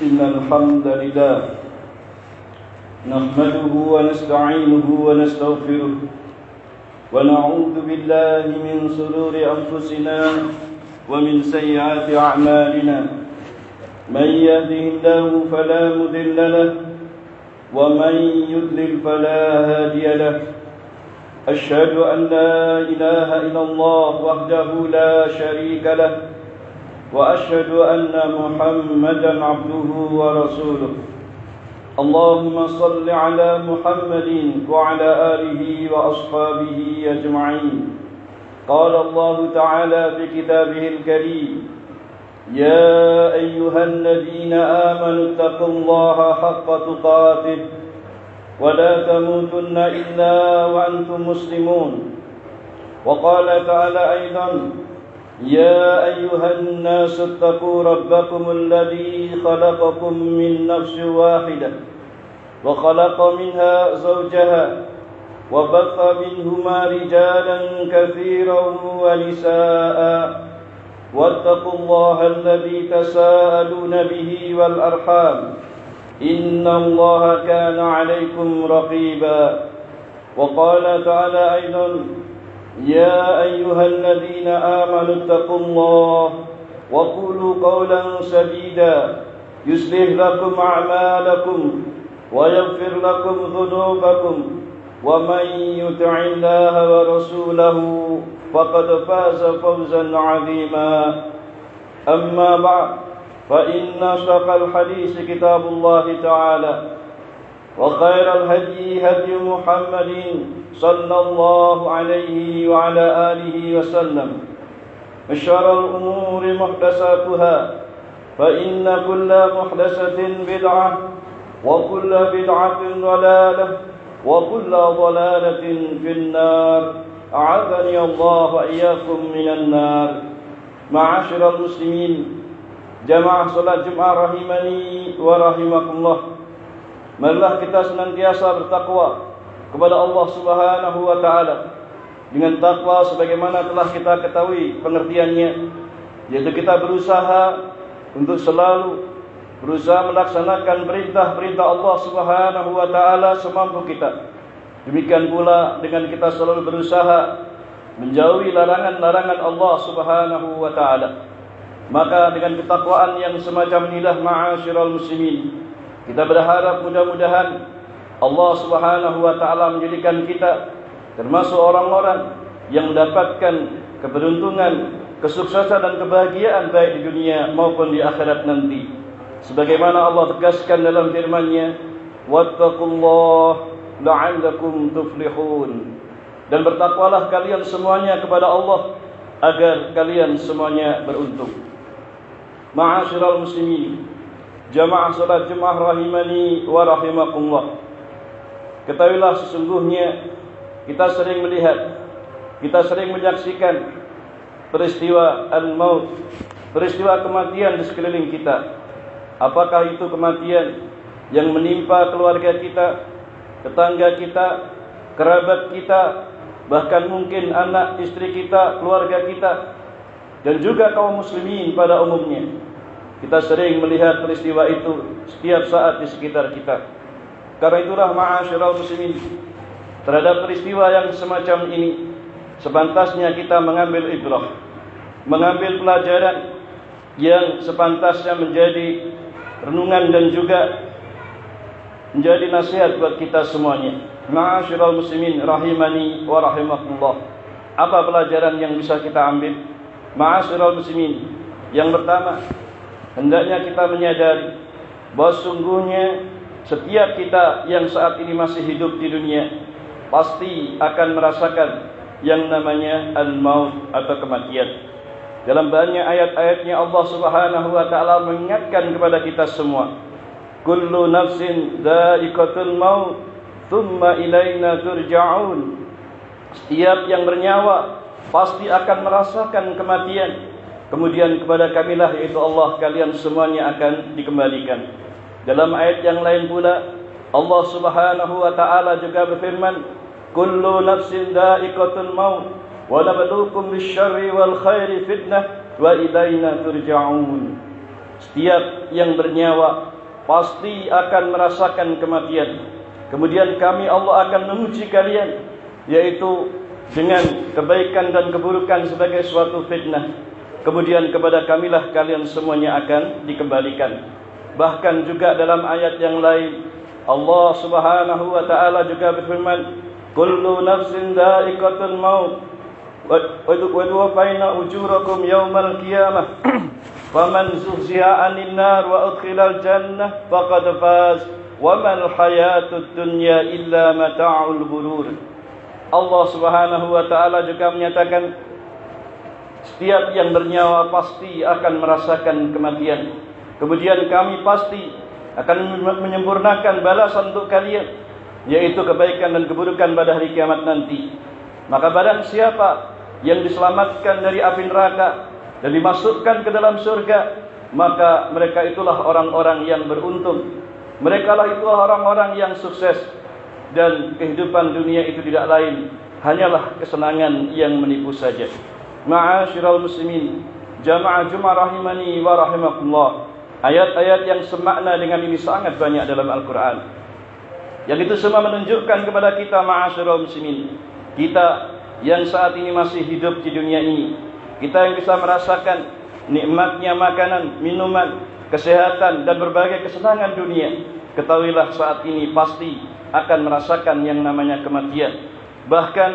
إن الحمد لله نحمده ونستعينه ونستغفره ونعوذ بالله من شرور أنفسنا ومن سيئات أعمالنا من يهده الله فلا مضل له ومن يضلل فلا هادي له أشهد أن لا إله إلا الله وحده لا شريك له وأشهد أن محمدا عبده ورسوله اللهم صل على محمد وعلى آله وأصحابه أجمعين قال الله تعالى في كتابه الكريم يا أيها الذين آمنوا اتقوا الله حق تقاته ولا تموتن إلا وأنتم مسلمون وقال تعالى أيضا يا أيها الناس اتقوا ربكم الذي خلقكم من نفس واحدة وخلق منها زوجها وبث منهما رجالا كثيرا ونساء واتقوا الله الذي تساءلون به والأرحام إن الله كان عليكم رقيبا وقال تعالى أيضا يا أيها الذين آمنوا اتقوا الله وقولوا قولا سديدا يصلح لكم أعمالكم ويغفر لكم ذنوبكم ومن يطع الله ورسوله فقد فاز فوزا عظيما أما بعد فإن أصدق الحديث كتاب الله تعالى وخير الهدي هدي محمد صلى الله عليه وعلى آله وسلم وشر الأمور محدثاتها فإن كل محدثة بدعة وكل بدعة ضلالة وكل ضلالة في النار أعاذني الله وإياكم من النار. معاشر المسلمين jamaah salat Jumat rahimani wa rahimakumullah. Marilah kita senantiasa bertakwa kepada Allah Subhanahu wa taala dengan takwa sebagaimana telah kita ketahui pengertiannya, yaitu kita berusaha untuk selalu berusaha melaksanakan perintah-perintah Allah Subhanahu wa taala semampu kita. Demikian pula dengan kita selalu berusaha menjauhi larangan-larangan Allah Subhanahu wa taala. Maka dengan ketakwaan yang semacam inilah ma'asyiral muslimin, kita berharap mudah-mudahan Allah Subhanahu wa taala menjadikan kita termasuk orang-orang yang mendapatkan keberuntungan, kesuksesan dan kebahagiaan baik di dunia maupun di akhirat nanti. Sebagaimana Allah tegaskan dalam firman-Nya, "Wattaqullaha la'allakum tuflihun." Dan bertakwalah kalian semuanya kepada Allah agar kalian semuanya beruntung. Ma'asyiral muslimin, jamaah salat Jumat rahimani wa rahimakumullah. Ketahuilah sesungguhnya kita sering melihat, kita sering menyaksikan peristiwa al-maut, peristiwa kematian di sekeliling kita. Apakah itu kematian yang menimpa keluarga kita, tetangga kita, kerabat kita, bahkan mungkin anak, istri kita, keluarga kita, dan juga kaum muslimin pada umumnya. Kita sering melihat peristiwa itu setiap saat di sekitar kita. Karena itulah ma'asyiral muslimin, terhadap peristiwa yang semacam ini sepantasnya kita mengambil ibrah, mengambil pelajaran yang sepantasnya menjadi renungan dan juga menjadi nasihat buat kita semuanya. Ma'asyiral muslimin rahimani wa rahimakumullah. Apa pelajaran yang bisa kita ambil? Ma'asyiral muslimin, yang pertama, hendaknya kita menyadari bahwa sungguhnya setiap kita yang saat ini masih hidup di dunia pasti akan merasakan yang namanya al-maut atau kematian. Dalam banyak ayat-ayatnya Allah Subhanahu wa taala mengingatkan kepada kita semua, kullu nafsin dha'iqatul maut thumma ilaina turja'un. Setiap yang bernyawa pasti akan merasakan kematian, kemudian kepada kamilah yaitu Allah kalian semuanya akan dikembalikan. Dalam ayat yang lain pula Allah Subhanahu wa taala juga berfirman, kullu nafsin dha'iqatul maut wa nabluukum bisyarri wal khairi fitnah wa ilaina turja'un. Setiap yang bernyawa pasti akan merasakan kematian. Kemudian kami Allah akan menguji kalian, yaitu dengan kebaikan dan keburukan sebagai suatu fitnah. Kemudian kepada kamilah kalian semuanya akan dikembalikan. Bahkan juga dalam ayat yang lain Allah Subhanahu wa taala juga berfirman, kullu nafsin dha'iqatul maut wa tuwaffayna ujurakum yaumal qiyamah faman zuhziha 'anil nar wa udkhilal jannah faqad faz wa mal hayatud dunya illa mata'ul ghurur. Allah Subhanahu wa taala juga menyatakan setiap yang bernyawa pasti akan merasakan kematian. Kemudian kami pasti akan menyempurnakan balasan untuk kalian, yaitu kebaikan dan keburukan pada hari kiamat nanti. Maka barang siapa yang diselamatkan dari api neraka dan dimasukkan ke dalam surga, maka mereka itulah orang-orang yang beruntung. Mereka lah itulah orang-orang yang sukses. Dan kehidupan dunia itu tidak lain hanyalah kesenangan yang menipu saja. Ma'asyiral muslimin, jamaah Jumat rahimani wa rahimakumullah. Ayat-ayat yang semakna dengan ini sangat banyak dalam Al-Quran. Yang itu semua menunjukkan kepada kita, ma'asyiral muslimin, kita yang saat ini masih hidup di dunia ini, kita yang bisa merasakan nikmatnya makanan, minuman, kesehatan dan berbagai kesenangan dunia, ketahuilah saat ini pasti akan merasakan yang namanya kematian. Bahkan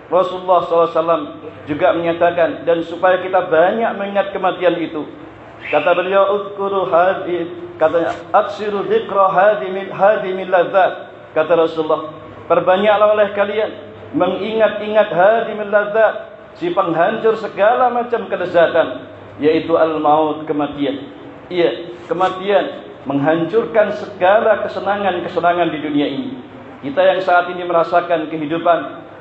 Rasulullah SAW juga menyatakan, dan supaya kita banyak mengingat kematian itu, kata beliau, udhkuru hadhi, katanya, aksiru dzikra hadimil ladzat. Kata Rasulullah, perbanyaklah oleh kalian mengingat-ingat hadimil ladzat, si penghancur segala macam kelezatan, yaitu al-maut, kematian. Iya, kematian menghancurkan segala kesenangan-kesenangan di dunia ini. Kita yang saat ini merasakan kehidupan,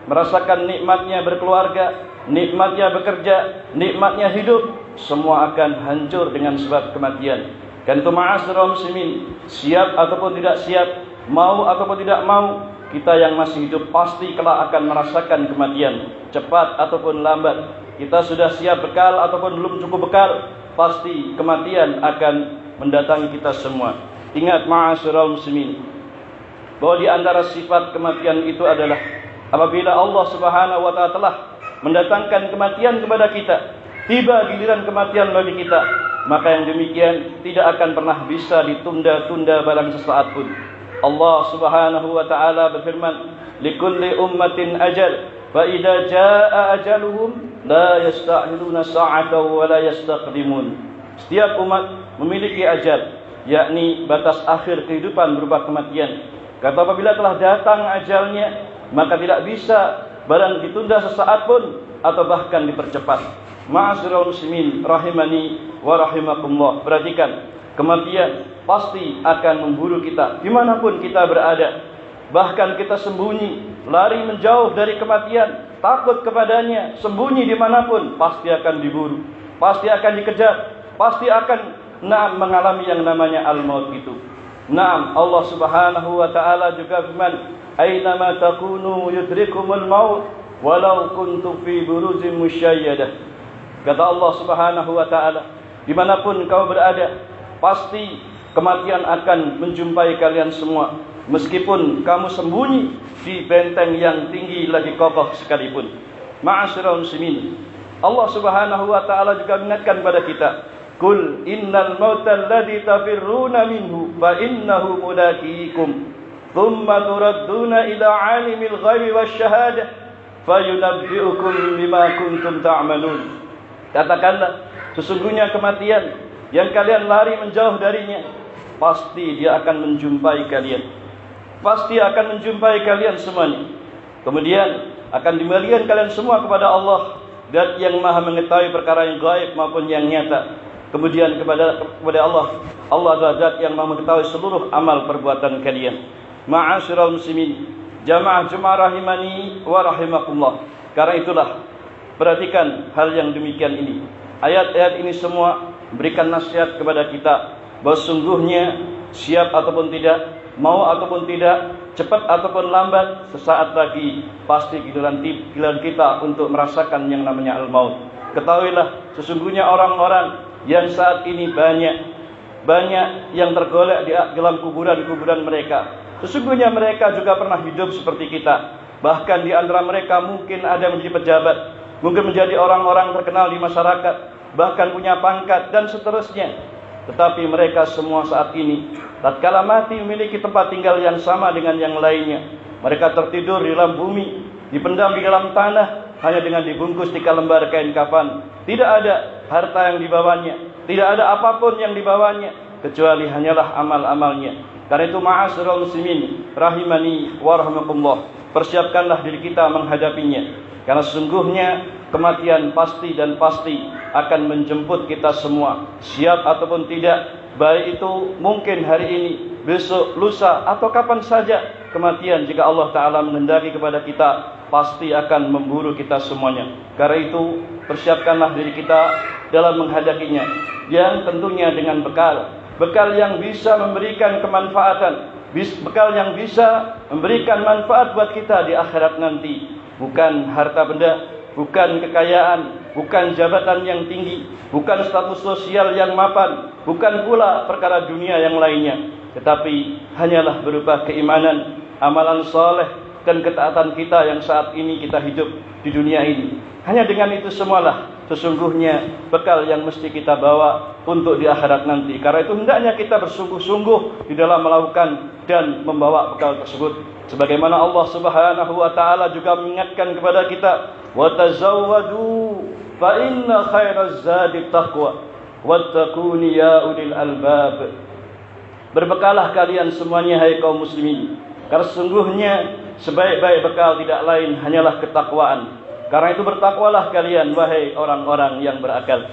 merasakan nikmatnya berkeluarga, nikmatnya bekerja, nikmatnya hidup, semua akan hancur dengan sebab kematian. Dan itu ma'asyiral muslimin, siap ataupun tidak siap, mau ataupun tidak mau, kita yang masih hidup pasti kelak akan merasakan kematian, cepat ataupun lambat. Kita sudah siap bekal ataupun belum cukup bekal, pasti kematian akan mendatangi kita semua. Ingat ma'asyiral muslimin, bahwa di antara sifat kematian itu adalah apabila Allah Subhanahu wa taala telah mendatangkan kematian kepada kita, tiba giliran kematian bagi kita, maka yang demikian tidak akan pernah bisa ditunda-tunda barang sesaat pun. Allah Subhanahu wa taala berfirman, likulli ummatin ajal, fa idza jaa ajaluhum la yasta'khiruna sa'atan wa la yastaqdimun. Setiap umat memiliki ajal, yakni batas akhir kehidupan berupa kematian. Kata apabila telah datang ajalnya, maka tidak bisa barang ditunda sesaat pun atau bahkan dipercepat. Ma'asyiral muslimin rahimani wa rahimakumullah. Perhatikan, kematian pasti akan memburu kita dimanapun kita berada. Bahkan kita sembunyi, lari menjauh dari kematian, takut kepadanya, sembunyi dimanapun, pasti akan diburu, pasti akan dikejar, pasti akan mengalami yang namanya al-maut itu. Naam, Allah Subhanahu wa taala juga firman, "Ainama takunu yudrikumul maut walau kuntum fi burujin musyayyadah." Kata Allah Subhanahu wa taala, dimanapun kau berada, pasti kematian akan menjumpai kalian semua, meskipun kamu sembunyi di benteng yang tinggi lagi kokoh sekalipun. Ma'asyiral muslimin, Allah Subhanahu wa taala juga mengingatkan kepada kita, Qul innal mautal ladzi tafirruna minhu fa innahu mulaqikum thumma turadduna ila 'alimil ghaibi wasyahadah fayunabbi'ukum bima kuntum ta'malun. Katakanlah, sesungguhnya kematian yang kalian lari menjauh darinya, pasti dia akan menjumpai kalian. Pasti akan menjumpai kalian semuanya. Kemudian akan dikembalikan kalian semua kepada Allah, Zat yang Maha mengetahui perkara yang gaib maupun yang nyata. Kemudian kepada Allah adalah Zat yang Maha mengetahui seluruh amal perbuatan kalian. Ma'asyiral muslimin, jamaah Jumat rahimani wa rahimakumullah. Karena itulah, perhatikan hal yang demikian ini. Ayat-ayat ini semua berikan nasihat kepada kita bahwa sungguhnya siap ataupun tidak, mau ataupun tidak, cepat ataupun lambat, sesaat lagi pasti giliran kita untuk merasakan yang namanya al-maut. Ketahuilah, sesungguhnya orang-orang yang saat ini banyak yang tergolek di dalam kuburan-kuburan mereka. Sesungguhnya mereka juga pernah hidup seperti kita. Bahkan di antara mereka mungkin ada yang menjadi pejabat, mungkin menjadi orang-orang terkenal di masyarakat, bahkan punya pangkat dan seterusnya. Tetapi mereka semua saat ini tatkala mati memiliki tempat tinggal yang sama dengan yang lainnya. Mereka tertidur di dalam bumi, dipendam di dalam tanah, hanya dengan dibungkus 3 lembar kain kafan. Tidak ada harta yang dibawanya, tidak ada apapun yang dibawanya, kecuali hanyalah amal-amalnya. Karena itu ma'asyiral muslimin rahimani wa rahimakumullah, persiapkanlah diri kita menghadapinya. Karena sesungguhnya kematian pasti dan pasti akan menjemput kita semua, siap ataupun tidak. Baik itu mungkin hari ini, besok, lusa, atau kapan saja kematian, jika Allah Ta'ala menghendaki kepada kita, pasti akan memburu kita semuanya. Karena itu persiapkanlah diri kita dalam menghadapinya, yang tentunya dengan bekal yang bisa memberikan kemanfaatan, bekal yang bisa memberikan manfaat buat kita di akhirat nanti. Bukan harta benda, bukan kekayaan, bukan jabatan yang tinggi, bukan status sosial yang mapan, bukan pula perkara dunia yang lainnya, tetapi hanyalah berupa keimanan, amalan saleh, dan ketaatan kita yang saat ini kita hidup di dunia ini. Hanya dengan itu semualah sesungguhnya bekal yang mesti kita bawa untuk di akhirat nanti. Karena itu hendaknya kita bersungguh-sungguh di dalam melakukan dan membawa bekal tersebut. Sebagaimana Allah Subhanahu wa taala juga mengingatkan kepada kita, "Wa tazawwadu fa inna khairaz zadi taqwa wattaquni ya ulil albab." Berbekalah kalian semuanya hai kaum muslimin, karena sesungguhnya sebaik-baik bekal tidak lain hanyalah ketakwaan. Karena itu bertakwalah kalian wahai orang-orang yang berakal.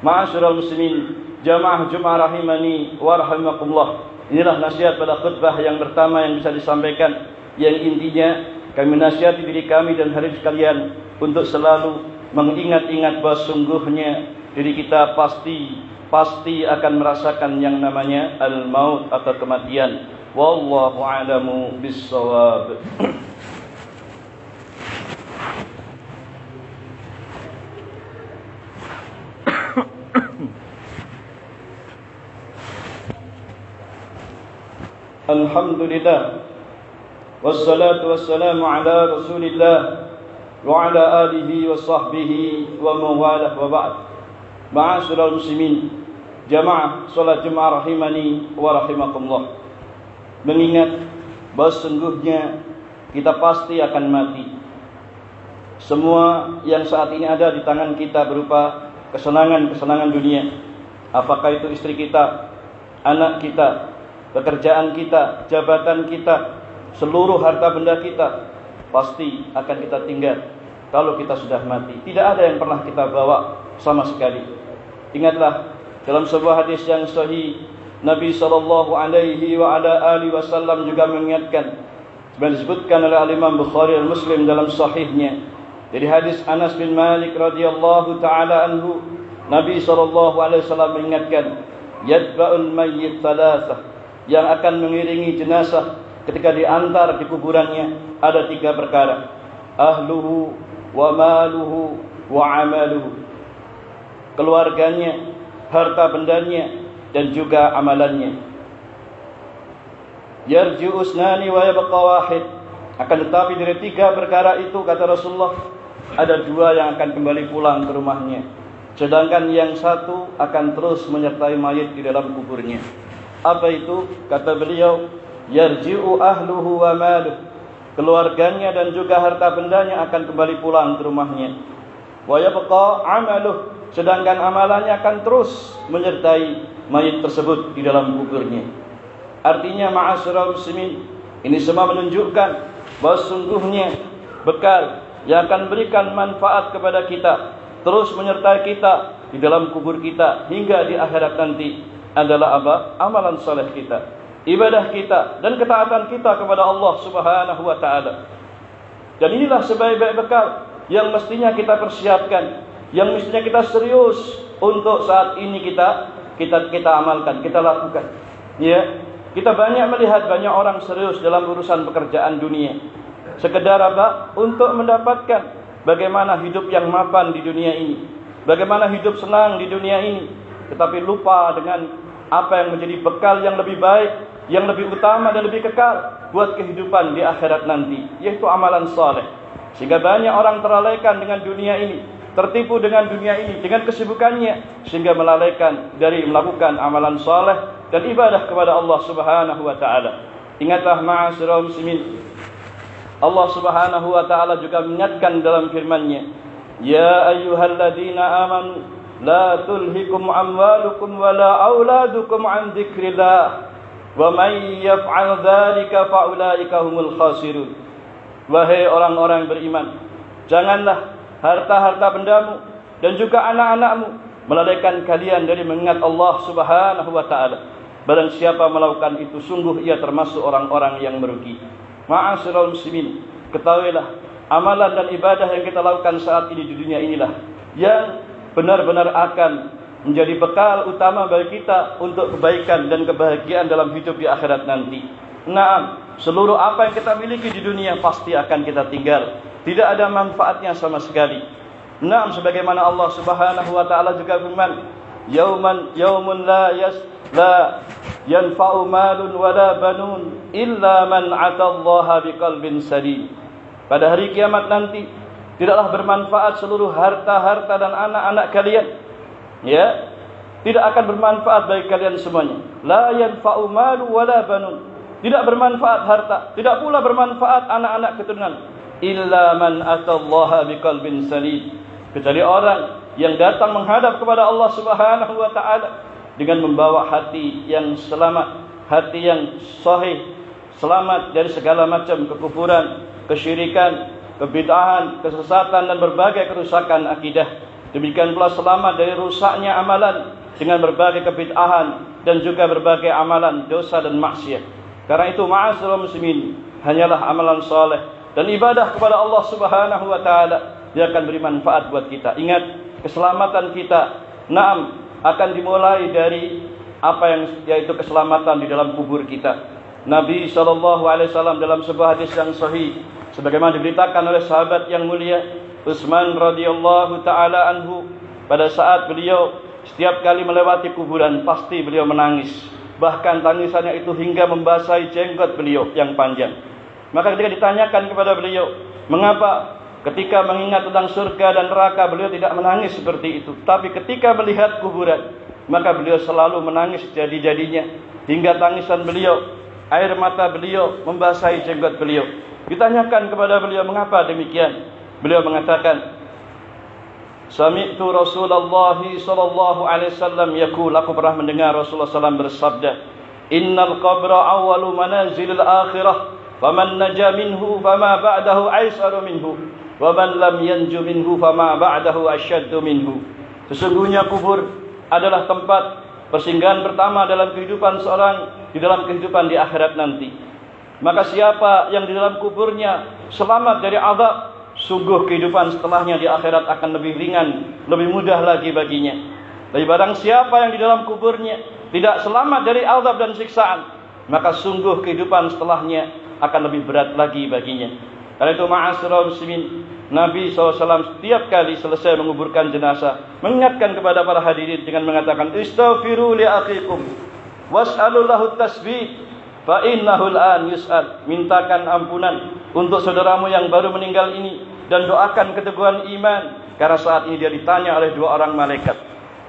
Ma'asyiral muslimin, jamaah Jumat rahimani wa rahimakumullah. Inilah nasihat pada khutbah yang pertama yang bisa disampaikan, yang intinya kami nasihati diri kami dan hari sekalian untuk selalu mengingat-ingat bahwa sungguhnya diri kita pasti akan merasakan yang namanya al-maut atau kematian. Wallahu a'lamu bis-shawab. Alhamdulillah, wassalatu wassalamu ala rasulillah wa ala alihi wa sahbihi wa mawalah wa ba'd. Ma'asyiral muslimin, jamaah salat Jumat rahimani wa rahimakumullah. Mengingat bahwa sungguhnya kita pasti akan mati. Semua yang saat ini ada di tangan kita berupa kesenangan-kesenangan dunia, apakah itu istri kita, anak kita, pekerjaan kita, jabatan kita, seluruh harta benda kita, pasti akan kita tinggal kalau kita sudah mati. Tidak ada yang pernah kita bawa sama sekali. Ingatlah dalam sebuah hadis yang sahih, Nabi SAW juga mengingatkan, sebenarnya disebutkan oleh Al-Imam Bukhari dan Muslim dalam sahihnya, dari hadis Anas bin Malik radhiyallahu taala anhu, Nabi SAW mengingatkan, yatba'ul mayyit thalathah, yang akan mengiringi jenazah ketika diantar di kuburannya ada 3 perkara: ahluhu wa maluhu wa amaluhu, keluarganya, harta bendanya, dan juga amalannya. Yarji'u usnani wa yabqa wahid, akan tetapi dari 3 perkara itu, kata Rasulullah, ada 2 yang akan kembali pulang ke rumahnya, sedangkan yang 1 akan terus menyertai mayit di dalam kuburnya. Apa itu? Kata beliau, yarji'u ahluhu wa maluh, keluarganya dan juga harta bendanya akan kembali pulang ke rumahnya. Wa yabqa amaluh, sedangkan amalannya akan terus menyertai mayit tersebut di dalam kuburnya. Artinya ma'asyiral muslimin, ini semua menunjukkan bahwa sungguhnya bekal yang akan berikan manfaat kepada kita, terus menyertai kita di dalam kubur kita hingga di akhirat nanti, adalah apa? Amalan saleh kita, ibadah kita, dan ketaatan kita kepada Allah Subhanahu wa taala. Dan inilah sebaik-baik bekal yang mestinya kita persiapkan, yang mestinya kita serius untuk saat ini kita amalkan, kita lakukan. Ya, kita banyak melihat banyak orang serius dalam urusan pekerjaan dunia. Sekedar apa? Untuk mendapatkan bagaimana hidup yang mapan di dunia ini, bagaimana hidup senang di dunia ini. tetapi lupa dengan apa yang menjadi bekal yang lebih baik, yang lebih utama dan lebih kekal buat kehidupan di akhirat nanti, yaitu amalan saleh. Sehingga banyak orang terlalaikan dengan dunia ini, tertipu dengan dunia ini, dengan kesibukannya, sehingga melalaikan dari melakukan amalan saleh dan ibadah kepada Allah Subhanahu wa taala. Ingatlah ma'asyiral muslimin, Allah Subhanahu wa taala juga mengingatkan dalam firman-Nya, "Ya ayyuhalladzina amanu la tulhikum amwalukum wala auladukum an dzikrillah wa may yaf'al dzalika fa ulaika humul khasirun." Wahai orang-orang beriman, janganlah harta-harta bendamu dan juga anak-anakmu melalaikan kalian dari mengingat Allah Subhanahu wa taala. Barang siapa melakukan itu, sungguh ia termasuk orang-orang yang merugi. Ma'asyiral muslimin, ketahuilah, amalan dan ibadah yang kita lakukan saat ini di dunia inilah yang benar-benar akan menjadi bekal utama bagi kita untuk kebaikan dan kebahagiaan dalam hidup di akhirat nanti. Naam, seluruh apa yang kita miliki di dunia pasti akan kita tinggal. Tidak ada manfaatnya sama sekali. Naam, sebagaimana Allah Subhanahu wa taala juga firman, yaumun la yanfa'u malun wala banun illa man 'atallaha biqalbin salim. Pada hari kiamat nanti tidaklah bermanfaat seluruh harta-harta dan anak-anak kalian. Ya, tidak akan bermanfaat bagi kalian semuanya. La yanfa'u malu wala banun. Tidak bermanfaat harta, tidak pula bermanfaat anak-anak keturunan. Illa man 'atallaha biqalbin salim. Kecuali orang yang datang menghadap kepada Allah Subhanahu wa taala dengan membawa hati yang selamat, hati yang sahih, selamat dari segala macam kekufuran, kesyirikan, kebid'ahan, kesesatan dan berbagai kerusakan akidah. Demikian pula selamat dari rusaknya amalan dengan berbagai kebid'ahan dan juga berbagai amalan dosa dan maksiat. Karena itu ma'asyiral muslimin, hanyalah amalan saleh dan ibadah kepada Allah Subhanahu wa taala yang akan beri manfaat buat kita. Ingat, keselamatan kita akan dimulai dari apa yang yaitu keselamatan di dalam kubur kita. Nabi SAW dalam sebuah hadis yang sahih, sebagaimana diberitakan oleh sahabat yang mulia Utsman radhiyallahu taala anhu, pada saat beliau setiap kali melewati kuburan pasti beliau menangis, bahkan tangisannya itu hingga membasahi jenggot beliau yang panjang. Maka ketika ditanyakan kepada beliau, mengapa ketika mengingat tentang surga dan neraka beliau tidak menangis seperti itu, tapi ketika melihat kuburan maka beliau selalu menangis jadi-jadinya, hingga tangisan beliau, air mata beliau membasahi jenggot beliau. Ditanyakan kepada beliau mengapa demikian, beliau mengatakan, "Sami'tu Rasulullah sallallahu alaihi wasallam yaqul," aku pernah mendengar Rasulullah SAW bersabda, "Innal qabra awwalu manazilil akhirah, faman naja minhu fama ba'dahu aisaru minhu, wa man lam yanju minhu fama ba'dahu asyaddu minhu." Sesungguhnya kubur adalah tempat persinggahan pertama dalam kehidupan seorang di dalam kehidupan di akhirat nanti. Maka siapa yang di dalam kuburnya selamat dari azab, sungguh kehidupan setelahnya di akhirat akan lebih ringan, lebih mudah lagi baginya. Tapi barang siapa yang di dalam kuburnya tidak selamat dari azab dan siksaan, maka sungguh kehidupan setelahnya akan lebih berat lagi baginya. Karena itu ma'asyiral muslimin, Nabi SAW setiap kali selesai menguburkan jenazah mengingatkan kepada para hadirin dengan mengatakan, "Istaghfiru li akhikum was'alu lahu tasbih fa innahu al-an yus'al." Mintakan ampunan untuk saudaramu yang baru meninggal ini dan doakan keteguhan iman, karena saat ini dia ditanya oleh dua orang malaikat,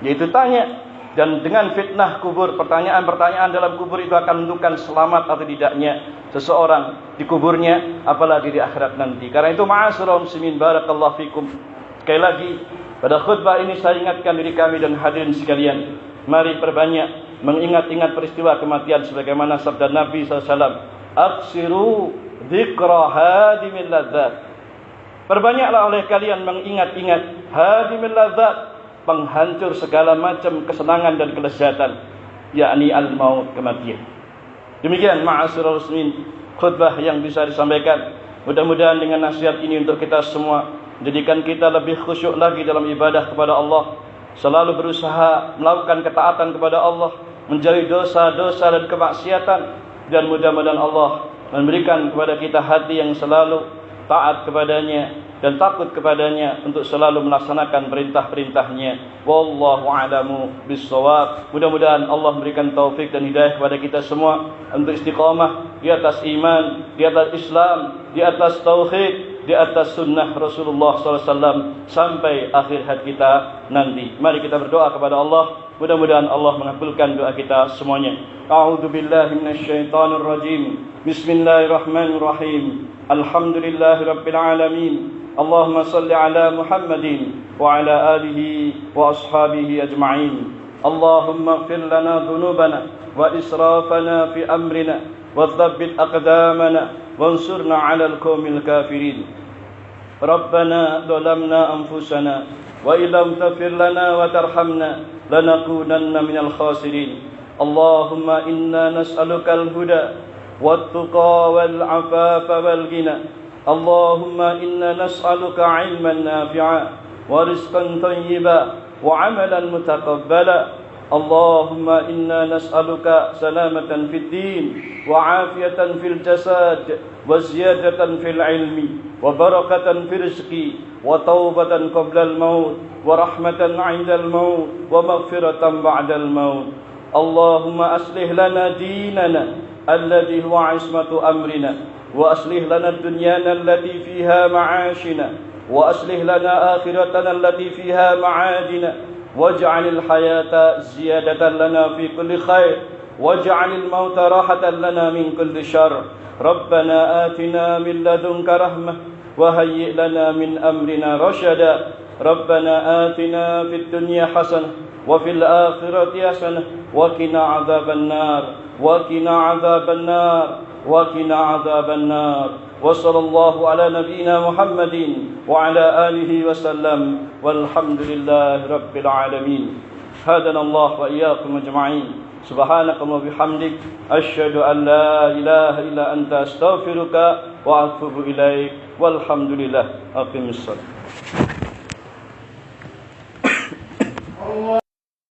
yaitu tanya, dan dengan fitnah kubur, pertanyaan-pertanyaan dalam kubur itu akan menentukan selamat atau tidaknya seseorang di kuburnya, apalagi di akhirat nanti. Karena itu ma'asyiral muslimin, barakallahu fikum. Sekali lagi, pada khutbah ini saya ingatkan diri kami dan hadirin sekalian, mari perbanyak mengingat-ingat peristiwa kematian sebagaimana sabda Nabi SAW, "Aksiru dzikra hadimil ladzat." Perbanyaklah oleh kalian mengingat-ingat hadimil ladzat, penghancur segala macam kesenangan dan kelezatan, yakni al-maut, kematian. Demikian ma'asyiral muslimin khutbah yang bisa disampaikan. Mudah-mudahan dengan nasihat ini untuk kita semua menjadikan kita lebih khusyuk lagi dalam ibadah kepada Allah, selalu berusaha melakukan ketaatan kepada Allah, menjauhi dosa-dosa dan kemaksiatan, dan mudah-mudahan Allah memberikan kepada kita hati yang selalu taat kepadanya, dan takut kepadanya untuk selalu melaksanakan perintah-perintahnya. Wallahu a'lamu bissawab. Mudah-mudahan Allah memberikan taufik dan hidayah kepada kita semua untuk istiqamah di atas iman, di atas Islam, di atas tauhid, di atas sunnah Rasulullah SAW sampai akhir hayat kita nanti. Mari kita berdoa kepada Allah. Mudah-mudahan Allah mengabulkan doa kita semuanya. A'udzu billahi minasyaitonir rajim. Bismillahirrahmanirrahim. Alhamdulillahirabbil alamin. Allahumma shalli ala Muhammadin wa ala alihi wa ashabihi ajma'in. Allahumma ighfir lana dhunubana wa israfana fi amrina wa thabbit aqdamana wansurna 'alal qaumil kafirin. Rabbana dhalamna anfusana wa illam taghfir lana wa tarhamna lanakunanna minal khasirin. Allahumma inna nas'alukal huda wat-tuqa wal 'afafa wal ghina. Allahumma inna nas'aluka 'ilman nafi'a wa rizqan thayyiban wa 'amalan mutaqabbala. Allahumma inna nas'aluka salamatan fid din wa 'afiyatan fil jasad wa ziyadatan fil 'ilmi wa barakatan fil rizqi wa taubatan qabla al-maut wa rahmatan 'inda al-maut wa maghfiratan ba'da al-maut. Allahumma aslih lana dinana alladhi huwa 'ismatu amrina wa aslih lana dunyana allati fiha ma'ashina wa aslih lana akhiratana allati fiha ma'adina waj'alil hayata ziyadatan lana fi kulli khair waj'alil mauta rahatan lana min kulli syarr. Rabbana atina min ladunka rahmah wa hayyi' lana min amrina rashada. Rabbana atina fid dunya hasanah wa fil akhirati hasanah wa qina 'adzaban nar wa qina 'adzaban nar wa qina 'adzaban nar. Wa sallallahu ala nabiyyina Muhammadin wa ala alihi wa sallam walhamdulillahi rabbil alamin. Hadana Allah wa iyyakum ajma'in. Subhanaka wa bihamdik asyhadu an la ilaha illa anta astaghfiruka wa atubu ilaik. Walhamdulillah. Aqimissalam.